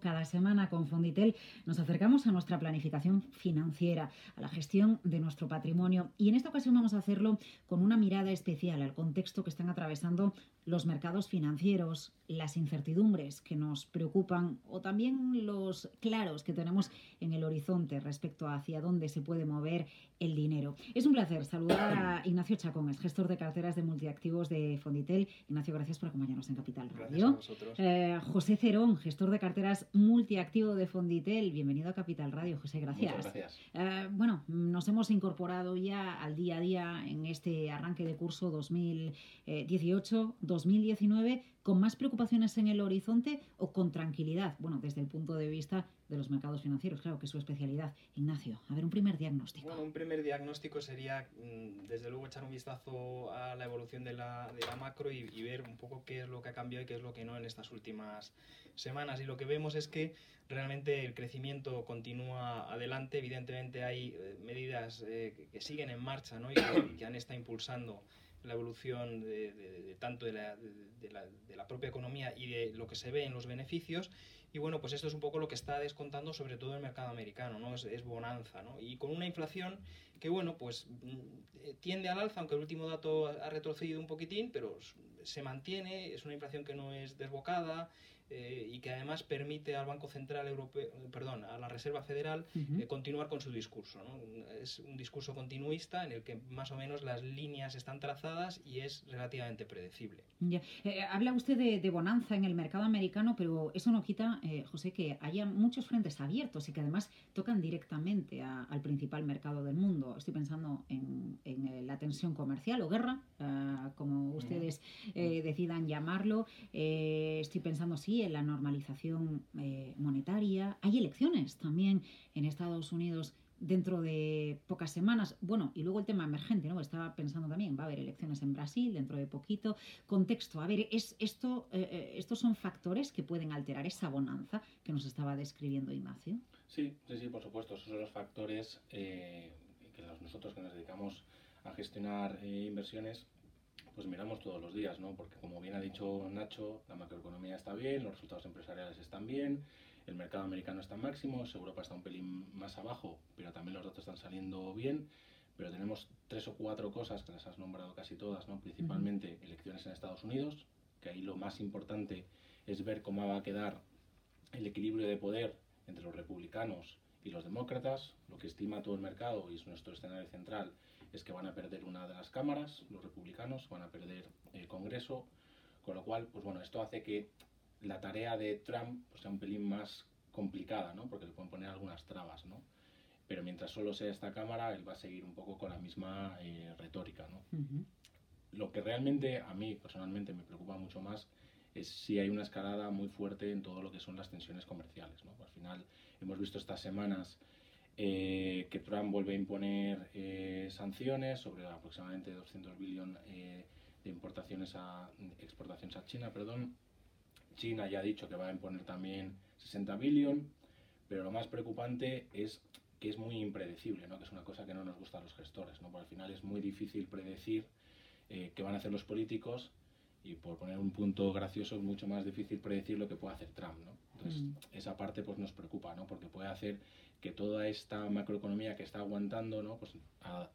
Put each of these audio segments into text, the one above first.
Cada semana con Fonditel nos acercamos a nuestra planificación financiera, a la gestión de nuestro patrimonio, y en esta ocasión vamos a hacerlo con una mirada especial al contexto que están atravesando los mercados financieros, las incertidumbres que nos preocupan o también los claros que tenemos en el horizonte respecto a hacia dónde se puede mover el dinero. Es un placer saludar a Ignacio Chacón, es gestor de carteras de multiactivos de Fonditel. Ignacio, gracias por acompañarnos en Capital Radio. Gracias a vosotros. José Cerón, gestor de carteras multiactivo de Fonditel. Bienvenido a Capital Radio, José, gracias. Muchas gracias. Bueno, nos hemos incorporado ya al día a día en este arranque de curso 2018-2019 con más preocupaciones en el horizonte o con tranquilidad, bueno, desde el punto de vista de los mercados financieros, claro que es su especialidad. Ignacio, a ver, un primer diagnóstico. Bueno, un primer diagnóstico sería, desde luego, echar un vistazo a la evolución de la macro y ver un poco qué es lo que ha cambiado y qué es lo que no en estas últimas semanas. Y lo que vemos es que realmente el crecimiento continúa adelante. Evidentemente hay medidas que siguen en marcha, ¿no? y que han estado impulsando la evolución tanto de la propia economía y de lo que se ve en los beneficios. Y bueno, pues esto es un poco lo que está descontando sobre todo el mercado americano, ¿no? Es bonanza, ¿no? Y con una inflación que, bueno, pues tiende al alza, aunque el último dato ha retrocedido un poquitín, pero se mantiene, es una inflación que no es desbocada y que además permite al Banco Central Europeo, a la Reserva Federal continuar con su discurso, ¿no? Es un discurso continuista en el que más o menos las líneas están trazadas y es relativamente predecible. Ya. Habla usted de bonanza en el mercado americano, pero eso no quita, José, que haya muchos frentes abiertos y que además tocan directamente al principal mercado del mundo. Estoy pensando en la tensión comercial o guerra, como ustedes decidan llamarlo. Estoy pensando, sí, en la normalización monetaria. Hay elecciones también en Estados Unidos dentro de pocas semanas. Bueno, y luego el tema emergente, ¿no? Estaba pensando también, va a haber elecciones en Brasil dentro de poquito. Contexto, a ver, estos son factores que pueden alterar esa bonanza que nos estaba describiendo Ignacio. Sí, por supuesto. Esos son los factores que nosotros que nos dedicamos a gestionar inversiones, pues miramos todos los días, ¿no? Porque como bien ha dicho Nacho, la macroeconomía está bien, los resultados empresariales están bien, el mercado americano está en máximos, Europa está un pelín más abajo, pero también los datos están saliendo bien, pero tenemos 3 o 4 cosas que las has nombrado casi todas, ¿no? Principalmente elecciones en Estados Unidos, que ahí lo más importante es ver cómo va a quedar el equilibrio de poder entre los republicanos y los demócratas. Lo que estima todo el mercado y es nuestro escenario central es que van a perder una de las cámaras, los republicanos van a perder el Congreso, con lo cual, pues bueno, esto hace que la tarea de Trump pues, sea un pelín más complicada, ¿no? Porque le pueden poner algunas trabas, ¿no? Pero mientras solo sea esta cámara, él va a seguir un poco con la misma retórica, ¿no? Lo que realmente a mí personalmente me preocupa mucho más es si hay una escalada muy fuerte en todo lo que son las tensiones comerciales, ¿no? Al final hemos visto estas semanas que Trump vuelve a imponer sanciones sobre aproximadamente 200 billones de exportaciones a China, perdón. China ya ha dicho que va a imponer también 60 billones, pero lo más preocupante es que es muy impredecible, ¿no? Que es una cosa que no nos gusta a los gestores, ¿no? Porque al final es muy difícil predecir qué van a hacer los políticos y, por poner un punto gracioso, es mucho más difícil predecir lo que puede hacer Trump, ¿no? Entonces esa parte pues nos preocupa, ¿no? Porque puede hacer que toda esta macroeconomía que está aguantando, ¿no? Pues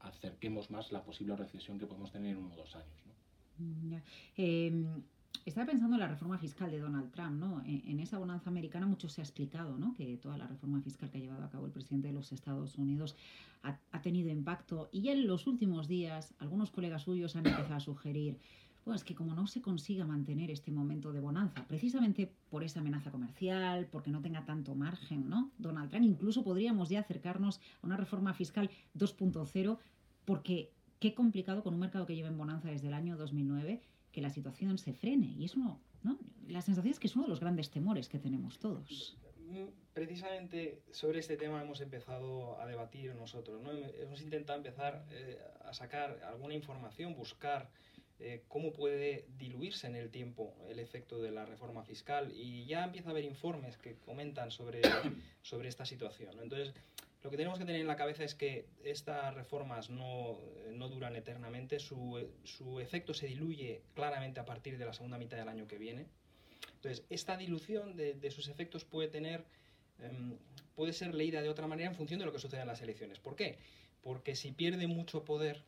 acerquemos más la posible recesión que podemos tener en 1 o 2 años, ¿no? Ya. Estaba pensando en la reforma fiscal de Donald Trump, ¿no? En esa bonanza americana mucho se ha explicado, ¿no? Que toda la reforma fiscal que ha llevado a cabo el presidente de los Estados Unidos ha tenido impacto. Y ya en los últimos días, algunos colegas suyos han empezado a sugerir, pues que como no se consiga mantener este momento de bonanza, precisamente por esa amenaza comercial, porque no tenga tanto margen, ¿no? Donald Trump, incluso podríamos ya acercarnos a una reforma fiscal 2.0, porque qué complicado con un mercado que lleva en bonanza desde el año 2009 que la situación se frene. Y eso ¿no? La sensación es que es uno de los grandes temores que tenemos todos. Precisamente sobre este tema hemos empezado a debatir nosotros, ¿no? Hemos intentado empezar a sacar alguna información, buscar cómo puede diluirse en el tiempo el efecto de la reforma fiscal, y ya empieza a haber informes que comentan sobre esta situación, ¿no? Entonces, lo que tenemos que tener en la cabeza es que estas reformas no duran eternamente, su efecto se diluye claramente a partir de la segunda mitad del año que viene. Entonces, esta dilución de sus efectos puede ser leída de otra manera en función de lo que suceda en las elecciones. ¿Por qué? Porque si pierde mucho poder,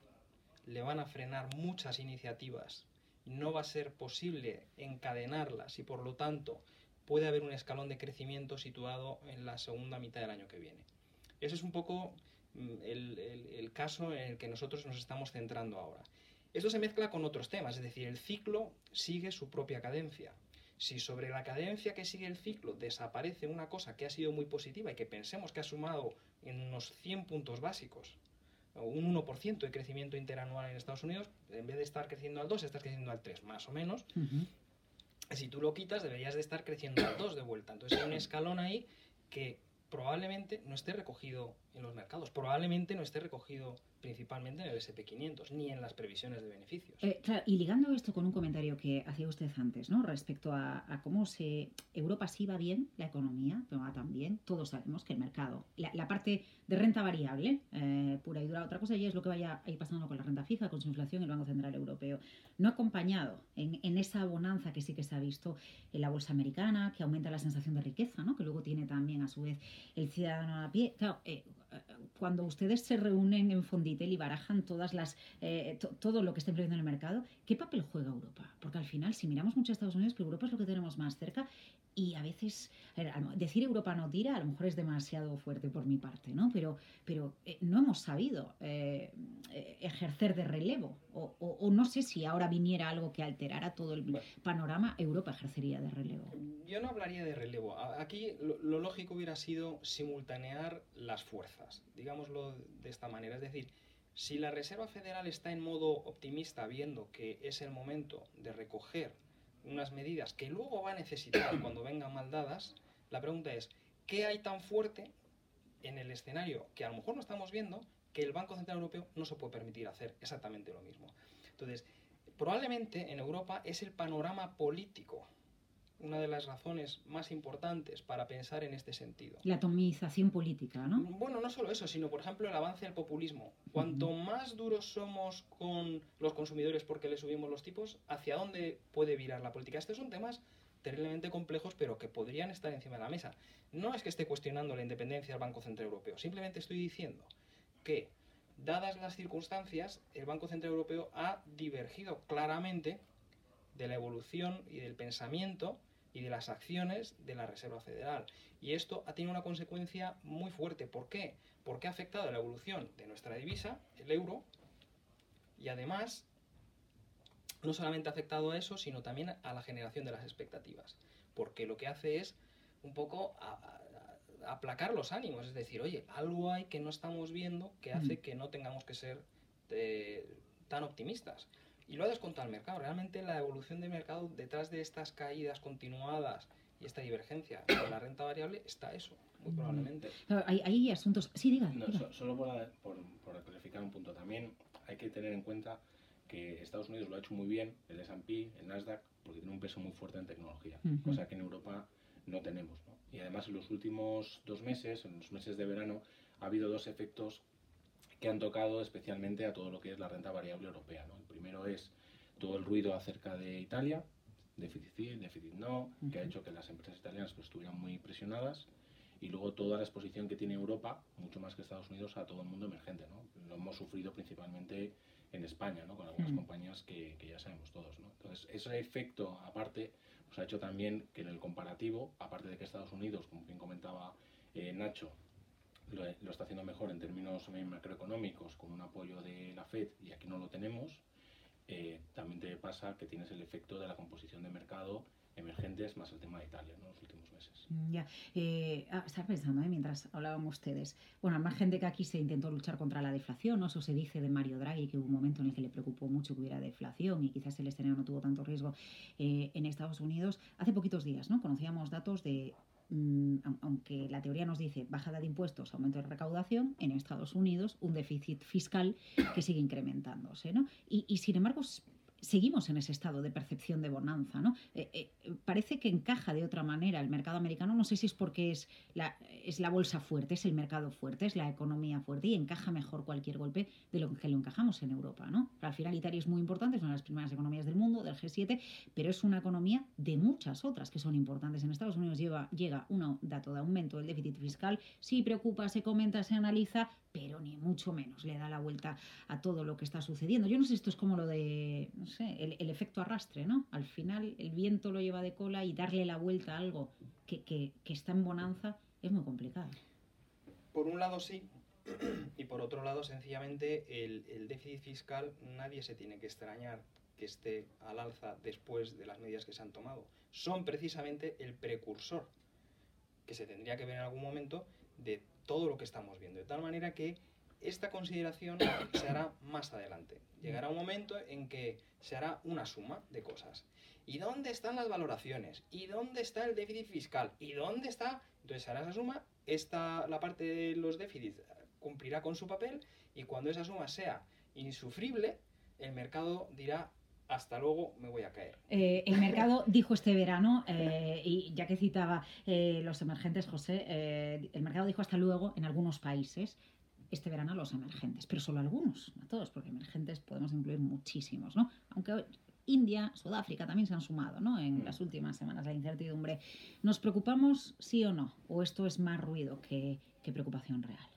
le van a frenar muchas iniciativas, no va a ser posible encadenarlas y por lo tanto puede haber un escalón de crecimiento situado en la segunda mitad del año que viene. Ese es un poco el caso en el que nosotros nos estamos centrando ahora. Esto se mezcla con otros temas, es decir, el ciclo sigue su propia cadencia. Si sobre la cadencia que sigue el ciclo desaparece una cosa que ha sido muy positiva y que pensemos que ha sumado en unos 100 puntos básicos, un 1% de crecimiento interanual en Estados Unidos, en vez de estar creciendo al 2, estás creciendo al 3, más o menos. Si tú lo quitas, deberías de estar creciendo al 2 de vuelta. Entonces hay un escalón ahí que probablemente no esté recogido en los mercados, probablemente no esté recogido principalmente en el S&P 500, ni en las previsiones de beneficios. Claro, y ligando esto con un comentario que hacía usted antes, ¿no? Respecto a cómo Europa sí va bien, la economía, pero va tan bien, todos sabemos que el mercado, la parte de renta variable, pura y dura, otra cosa ya es lo que vaya a ir pasando con la renta fija, con su inflación, el Banco Central Europeo. No ha acompañado en esa bonanza que sí que se ha visto en la bolsa americana, que aumenta la sensación de riqueza, ¿no? Que luego tiene también a su vez el ciudadano a pie. Claro, cuando ustedes se reúnen en Fonditel y barajan todo lo que esté previendo en el mercado, ¿qué papel juega Europa? Porque al final, si miramos mucho a Estados Unidos, que Europa es lo que tenemos más cerca, y a veces, decir Europa no tira, a lo mejor es demasiado fuerte por mi parte, ¿no? Pero no hemos sabido ejercer de relevo, o no sé si ahora viniera algo que alterara todo el panorama, Europa ejercería de relevo. Yo no hablaría de relevo. Aquí lo lógico hubiera sido simultanear las fuerzas, digámoslo de esta manera. Es decir, si la Reserva Federal está en modo optimista, viendo que es el momento de recoger unas medidas que luego va a necesitar cuando vengan mal dadas, la pregunta es, ¿qué hay tan fuerte en el escenario que a lo mejor no estamos viendo que el Banco Central Europeo no se puede permitir hacer exactamente lo mismo? Entonces, probablemente en Europa es el panorama político una de las razones más importantes para pensar en este sentido. La atomización política, ¿no? Bueno, no solo eso, sino por ejemplo el avance del populismo. Cuanto más duros somos con los consumidores porque les subimos los tipos, ¿hacia dónde puede virar la política? Estos son temas terriblemente complejos, pero que podrían estar encima de la mesa. No es que esté cuestionando la independencia del Banco Central Europeo, simplemente estoy diciendo que, dadas las circunstancias, el Banco Central Europeo ha divergido claramente de la evolución y del pensamiento y de las acciones de la Reserva Federal. Y esto ha tenido una consecuencia muy fuerte. ¿Por qué? Porque ha afectado la evolución de nuestra divisa, el euro, y además no solamente ha afectado a eso, sino también a la generación de las expectativas. Porque lo que hace es un poco aplacar los ánimos, es decir, oye, algo hay que no estamos viendo que hace que no tengamos que ser tan optimistas. Y lo ha descontado el mercado. Realmente la evolución del mercado detrás de estas caídas continuadas y esta divergencia de la renta variable está eso, muy probablemente. Hay asuntos... Sí, diga. No, solo por clarificar un punto. También hay que tener en cuenta que Estados Unidos lo ha hecho muy bien, el S&P, el Nasdaq, porque tiene un peso muy fuerte en tecnología, cosa que en Europa no tenemos, ¿no? Y además en los últimos 2 meses, en los meses de verano, ha habido 2 efectos que han tocado especialmente a todo lo que es la renta variable europea, ¿no? El primero es todo el ruido acerca de Italia, déficit sí, déficit no, que ha hecho que las empresas italianas pues, estuvieran muy presionadas, y luego toda la exposición que tiene Europa, mucho más que Estados Unidos, a todo el mundo emergente, ¿no? Lo hemos sufrido principalmente en España, ¿no? Con algunas compañías que ya sabemos todos, ¿no? Entonces, ese efecto, aparte, pues, ha hecho también que en el comparativo, aparte de que Estados Unidos, como bien comentaba Nacho, lo está haciendo mejor en términos macroeconómicos con un apoyo de la FED y aquí no lo tenemos, también te pasa que tienes el efecto de la composición de mercado emergentes más el tema de Italia, ¿no? Los últimos meses. Ya, estaba pensando, mientras hablábamos ustedes, bueno, al margen de que aquí se intentó luchar contra la deflación, ¿no? Eso se dice de Mario Draghi, que hubo un momento en el que le preocupó mucho que hubiera deflación y quizás el escenario no tuvo tanto riesgo en Estados Unidos. Hace poquitos días, ¿no? Conocíamos datos de aunque la teoría nos dice bajada de impuestos, aumento de recaudación, en Estados Unidos un déficit fiscal que sigue incrementándose, ¿no? Y sin embargo seguimos en ese estado de percepción de bonanza, ¿no? Parece que encaja de otra manera el mercado americano, no sé si es porque es la bolsa fuerte, es el mercado fuerte, es la economía fuerte y encaja mejor cualquier golpe de lo que lo encajamos en Europa, ¿no? Al final Italia es muy importante, es una de las primeras economías del mundo, del G7, pero es una economía de muchas otras que son importantes. En Estados Unidos llega un dato de aumento del déficit fiscal, sí preocupa, se comenta, se analiza, pero ni mucho menos le da la vuelta a todo lo que está sucediendo. Yo no sé, esto es como lo de, no sé, el efecto arrastre, ¿no? Al final el viento lo lleva de cola y darle la vuelta a algo que está en bonanza es muy complicado. Por un lado sí, y por otro lado sencillamente el déficit fiscal nadie se tiene que extrañar que esté al alza después de las medidas que se han tomado. Son precisamente el precursor que se tendría que ver en algún momento de todo lo que estamos viendo. De tal manera que esta consideración se hará más adelante. Llegará un momento en que se hará una suma de cosas. ¿Y dónde están las valoraciones? ¿Y dónde está el déficit fiscal? ¿Y dónde está? Entonces se hará esa suma, la parte de los déficits cumplirá con su papel y cuando esa suma sea insufrible, el mercado dirá: hasta luego, me voy a caer. El mercado dijo este verano, y ya que citaba los emergentes, José, el mercado dijo hasta luego en algunos países. Este verano los emergentes, pero solo algunos, no todos, porque emergentes podemos incluir muchísimos, ¿no? Aunque India, Sudáfrica también se han sumado, ¿no? En las últimas semanas, la incertidumbre. ¿Nos preocupamos sí o no? ¿O esto es más ruido que preocupación real?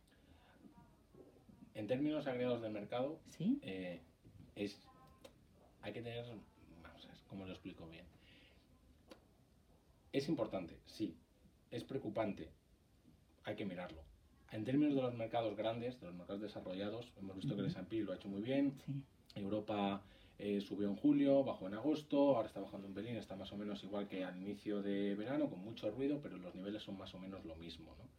En términos agregados del mercado, ¿Sí? Hay que tener, vamos a ver cómo lo explico bien. Es importante, sí. Es preocupante, hay que mirarlo. En términos de los mercados grandes, de los mercados desarrollados, hemos visto que el S&P lo ha hecho muy bien. Sí. Europa subió en julio, bajó en agosto, ahora está bajando un pelín, está más o menos igual que al inicio de verano, con mucho ruido, pero los niveles son más o menos lo mismo, ¿no?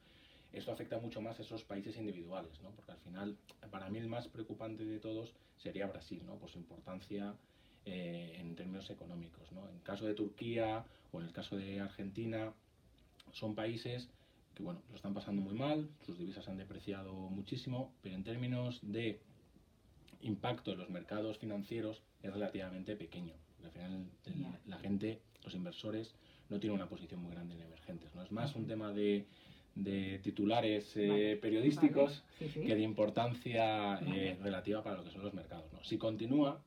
Esto afecta mucho más a esos países individuales, ¿no? Porque al final, para mí el más preocupante de todos sería Brasil, ¿no? Por su importancia en términos económicos, ¿no? En el caso de Turquía o en el caso de Argentina, son países que, bueno, lo están pasando muy mal, sus divisas han depreciado muchísimo, pero en términos de impacto en los mercados financieros es relativamente pequeño. Al final, la gente, los inversores, no tienen una posición muy grande en emergentes, ¿no? Es más un tema de titulares periodísticos que de importancia relativa para lo que son los mercados, ¿no? Si continúa,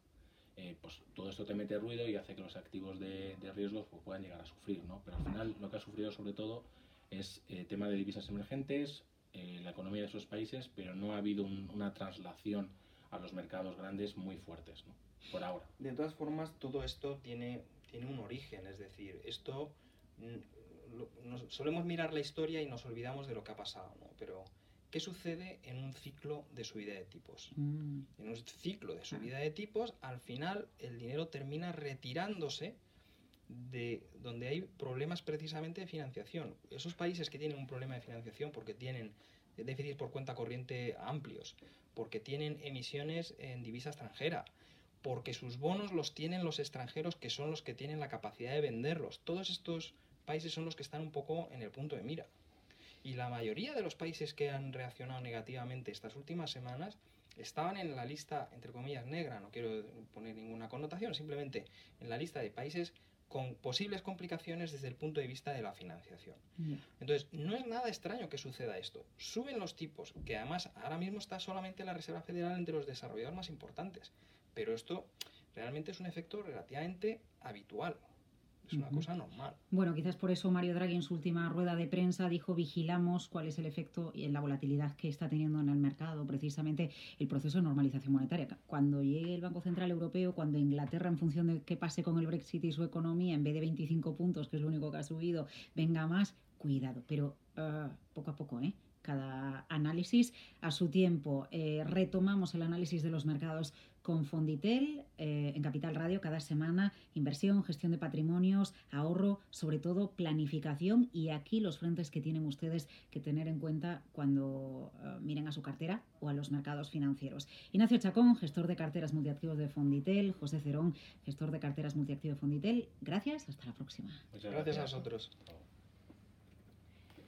pues todo esto te mete ruido y hace que los activos de riesgo pues, puedan llegar a sufrir, ¿no? Pero al final lo que ha sufrido sobre todo es tema de divisas emergentes, la economía de esos países, pero no ha habido una traslación a los mercados grandes muy fuertes, ¿no? Por ahora. De todas formas, todo esto tiene un origen, es decir, esto solemos mirar la historia y nos olvidamos de lo que ha pasado, ¿no? Pero ¿qué sucede en un ciclo de subida de tipos? En un ciclo de subida de tipos, al final el dinero termina retirándose de donde hay problemas precisamente de financiación. Esos países que tienen un problema de financiación porque tienen déficits por cuenta corriente amplios, porque tienen emisiones en divisa extranjera, porque sus bonos los tienen los extranjeros que son los que tienen la capacidad de venderlos. Todos estos países son los que están un poco en el punto de mira. Y la mayoría de los países que han reaccionado negativamente estas últimas semanas estaban en la lista, entre comillas, negra, no quiero poner ninguna connotación, simplemente en la lista de países con posibles complicaciones desde el punto de vista de la financiación. Entonces, no es nada extraño que suceda esto. Suben los tipos, que además ahora mismo está solamente la Reserva Federal entre los desarrollados más importantes. Pero esto realmente es un efecto relativamente habitual. Es una cosa normal. Bueno, quizás por eso Mario Draghi en su última rueda de prensa dijo: vigilamos cuál es el efecto y la volatilidad que está teniendo en el mercado, precisamente el proceso de normalización monetaria. Cuando llegue el Banco Central Europeo, cuando Inglaterra, en función de qué pase con el Brexit y su economía, en vez de 25 puntos, que es lo único que ha subido, venga más, cuidado. Pero poco a poco, cada análisis a su tiempo. Retomamos el análisis de los mercados con Fonditel en Capital Radio cada semana. Inversión, gestión de patrimonios, ahorro, sobre todo planificación, y aquí los frentes que tienen ustedes que tener en cuenta cuando miren a su cartera o a los mercados financieros. Ignacio Chacón, gestor de carteras multiactivos de Fonditel. José Cerón, gestor de carteras multiactivos de Fonditel. Gracias, hasta la próxima. Muchas gracias a vosotros.